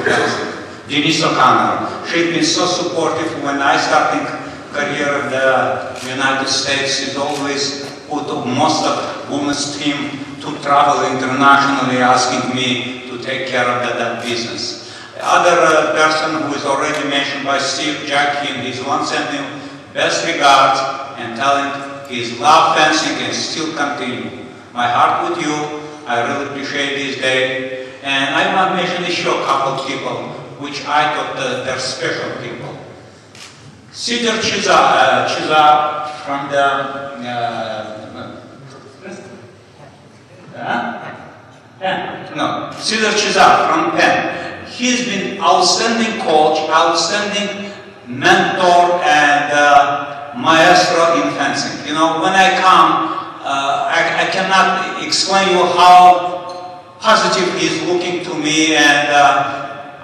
fencing, Denise O'Connor. She's been so supportive when I started career in the United States. She's always put most of women's team to travel internationally, asking me to take care of that business. The other person who is already mentioned by Steve, Jack King, he's one sending best regards and telling his love fencing and still continue. My heart with you. I really appreciate this day. And I want to mention a couple of people which I thought they're special people. Cedar Chizar from the Cedar Chizar from Penn. He's been outstanding coach, outstanding mentor, and maestro in fencing. You know, when I come, I cannot explain you how positive he's looking to me, and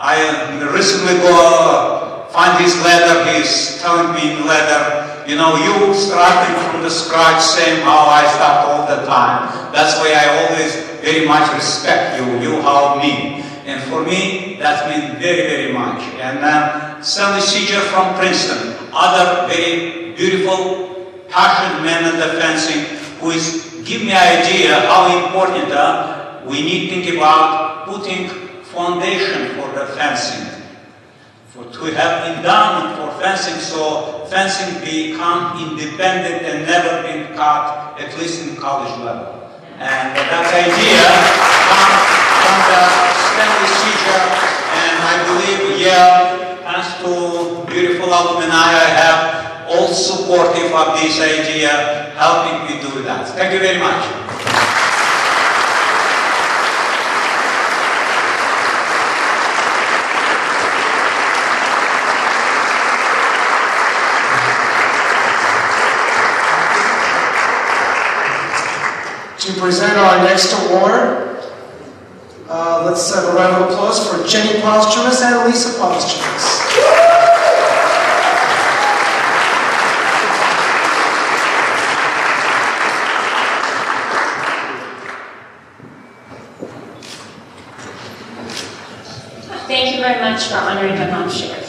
I recently go find his letter. He's telling me in letter, you know, you starting from the scratch, same how I start all the time. That's why I always very much respect you. You help me, and for me that means very, very much. And Stanley Seeger from Princeton, other very beautiful, passionate man in the fencing, who is give me idea how important we need to think about putting foundation for the fencing, to have endowment for fencing, so fencing become independent and never been taught, at least in college level. And that idea comes from the Stanley Seeger, and I believe, yeah, thanks to beautiful alumni I have, all supportive of this idea, helping me do that. Thank you very much. To present our next award, let's have a round of applause for Jenny Posthumus and Lisa Posthumus. Thank you very much for honoring my mom, Sherry.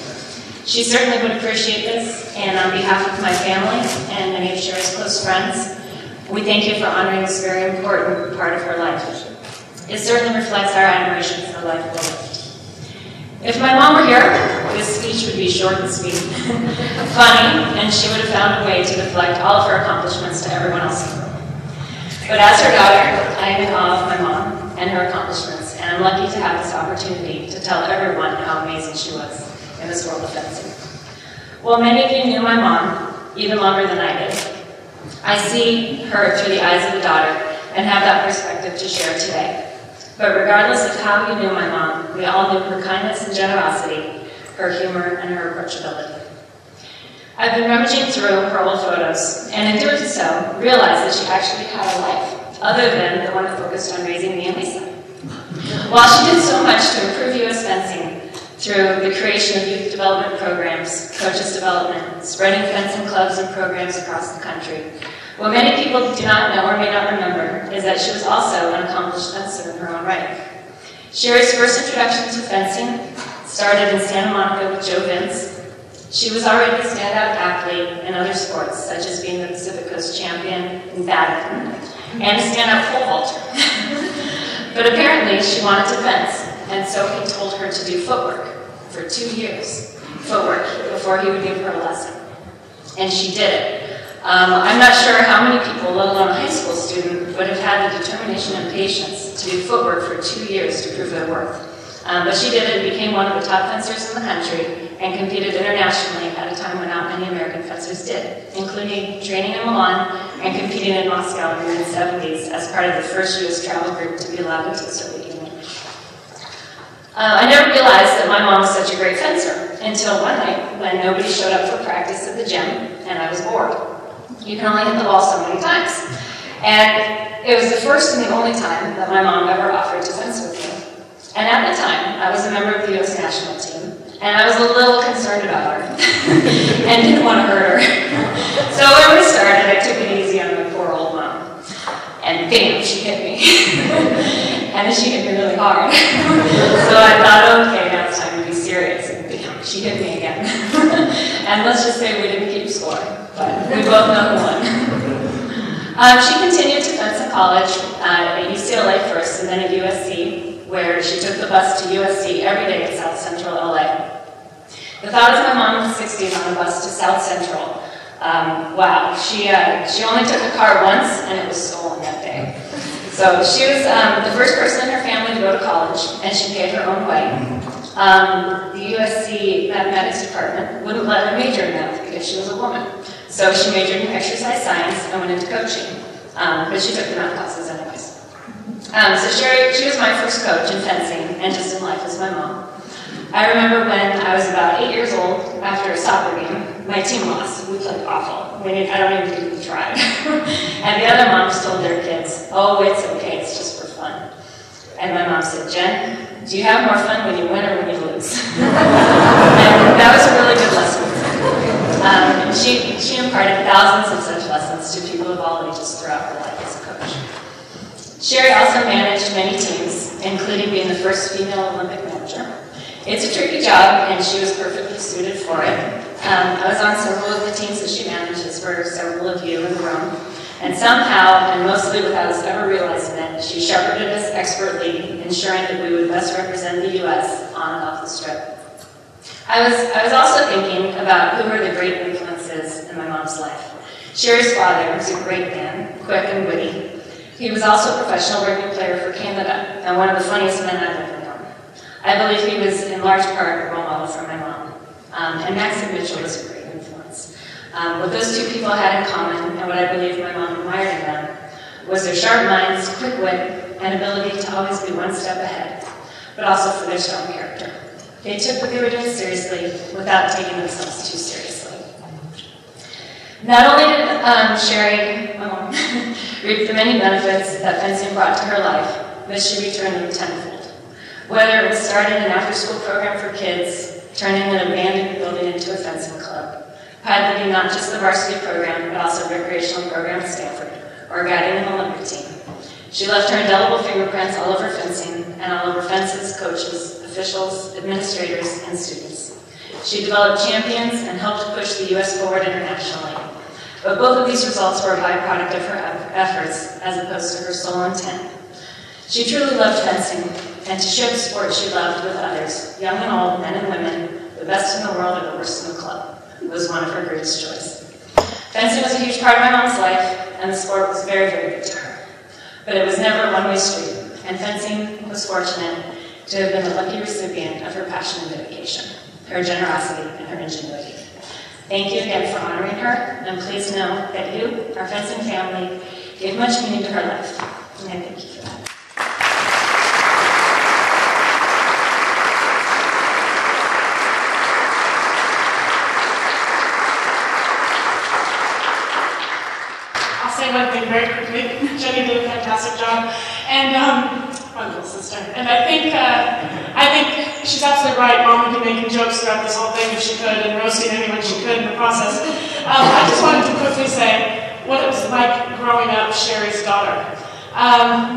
She certainly would appreciate this, and on behalf of my family and many of Sherry's close friends, we thank you for honoring this very important part of her life. It certainly reflects our admiration for the life well lived. If my mom were here, this speech would be short and sweet, funny, and she would have found a way to deflect all of her accomplishments to everyone else in the room. But as her daughter, I am in awe of my mom and her accomplishments, and I'm lucky to have this opportunity to tell everyone how amazing she was in this world of fencing. Well, many of you knew my mom even longer than I did. I see her through the eyes of a daughter and have that perspective to share today. But regardless of how you knew my mom, we all knew her kindness and generosity, her humor, and her approachability. I've been rummaging through her old photos, and in doing so, realized that she actually had a life, other than the one focused on raising me and Lisa. While she did so much to improve U.S. fencing, through the creation of youth development programs, coaches development, spreading fencing clubs and programs across the country, what many people do not know or may not remember is that she was also an accomplished fencer in her own right. Sherry's first introduction to fencing started in Santa Monica with Joe Vince. She was already a standout athlete in other sports, such as being the Pacific Coast champion in badminton and a standout pole vaulter. But apparently she wanted to fence, and so he told her to do footwork for 2 years, before he would give her a lesson. And she did it. I'm not sure how many people, let alone a high school student, would have had the determination and patience to do footwork for 2 years to prove their worth. But she did it and became one of the top fencers in the country and competed internationally at a time when not many American fencers did, including training in Milan and competing in Moscow in the mid-70s as part of the first U.S. travel group to be allowed into the Soviet Union. I never realized that my mom was such a great fencer until one night when nobody showed up for practice at the gym and I was bored. You can only hit the ball so many times. And it was the first and the only time that my mom ever offered to fence with me. And at the time, I was a member of the U.S. national team, and I was a little concerned about her and didn't want to hurt her. So when we started, I took it easy on my poor old mom. And bam, she hit me. And she hit me really hard. So I thought, okay, now it's time She hit me again. And let's just say we didn't keep score, but we both know who won. She continued to fence in college at UCLA first and then at USC, where she took the bus to USC every day in South Central LA. The thought of my mom in the 60s on a bus to South Central, wow, she only took a car once and it was stolen that day. So she was the first person in her family to go to college, and she paid her own way. The USC mathematics department wouldn't let her major in math because she was a woman. So she majored in exercise science and went into coaching, but she took the math classes anyways. So she was my first coach in fencing and just in life as my mom. I remember when I was about 8 years old, after a soccer game, my team lost. We played awful. I don't even think we tried. And the other moms told their kids, oh, it's okay, it's just for fun. And my mom said, Jen, do you have more fun when you win or when you lose? And that was a really good lesson. She imparted thousands of such lessons to people of all ages throughout her life as a coach. Sherry also managed many teams, including being the first female Olympic manager. It's a tricky job, and she was perfectly suited for it. I was on several of the teams that she manages for several of you in the room, and somehow, and mostly without us ever realizing it, she shepherded us expertly, ensuring that we would best represent the U.S. on and off the strip. I was also thinking about who were the great influences in my mom's life. Sherry's father was a great man, quick and witty. He was also a professional rugby player for Canada, and one of the funniest men I've ever known. I believe he was in large part a role model for my mom. And Max and Mitchell was a great influence. What those two people had in common, and what I believe my mom admired in them, was their sharp minds, quick wit, and ability to always be one step ahead, but also for their strong character. They took what they were doing seriously without taking themselves too seriously. Not only did Sherry, my mom, reap the many benefits that fencing brought to her life, but she returned them tenfold. Whether it was starting an after-school program for kids, turning an abandoned building into a fencing club, piloting not just the varsity program, but also a recreational program at Stanford, or guiding an Olympic team. She left her indelible fingerprints all over fencing and all over fences, coaches, officials, administrators, and students. She developed champions and helped push the U.S. forward internationally. But both of these results were a byproduct of her efforts as opposed to her sole intent. She truly loved fencing, and to share the sport she loved with others, young and old, men and women, the best in the world or the worst in the club, was one of her greatest joys. Fencing was a huge part of my mom's life, and the sport was very, very good to her. But it was never a one-way street, and fencing was fortunate to have been the lucky recipient of her passion and dedication, her generosity, and her ingenuity. Thank you again for honoring her, and please know that you, our fencing family, gave much meaning to her life, and I thank you for that. One thing very quickly. Jenny did a fantastic job, and my little sister. And I think she's absolutely right. Mom would be making jokes throughout this whole thing if she could, and roasting anyone she could in the process. I just wanted to quickly say what it was like growing up Sherry's daughter.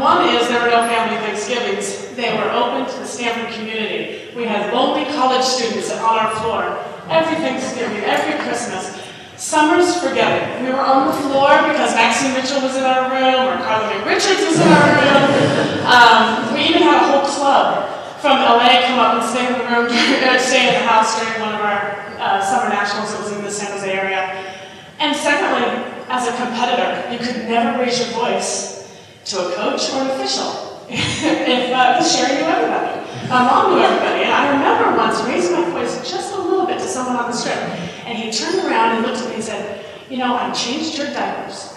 One is there were no family Thanksgivings. They were open to the Stanford community. We had lonely college students on our floor every Thanksgiving, every Christmas. Summers, forget it. We were on the floor because Maxine Mitchell was in our room, or Carla Mae Richards was in our room. We even had a whole club from LA come up and stay in the room, stay in the house during one of our summer nationals that was in the San Jose area. And secondly, as a competitor, you could never raise your voice to a coach or an official. Because Sherry knew everybody. My mom knew everybody. And I remember once raising my voice just a little bit to someone on the strip. And he turned around and looked at me and said, you know, I changed your diapers.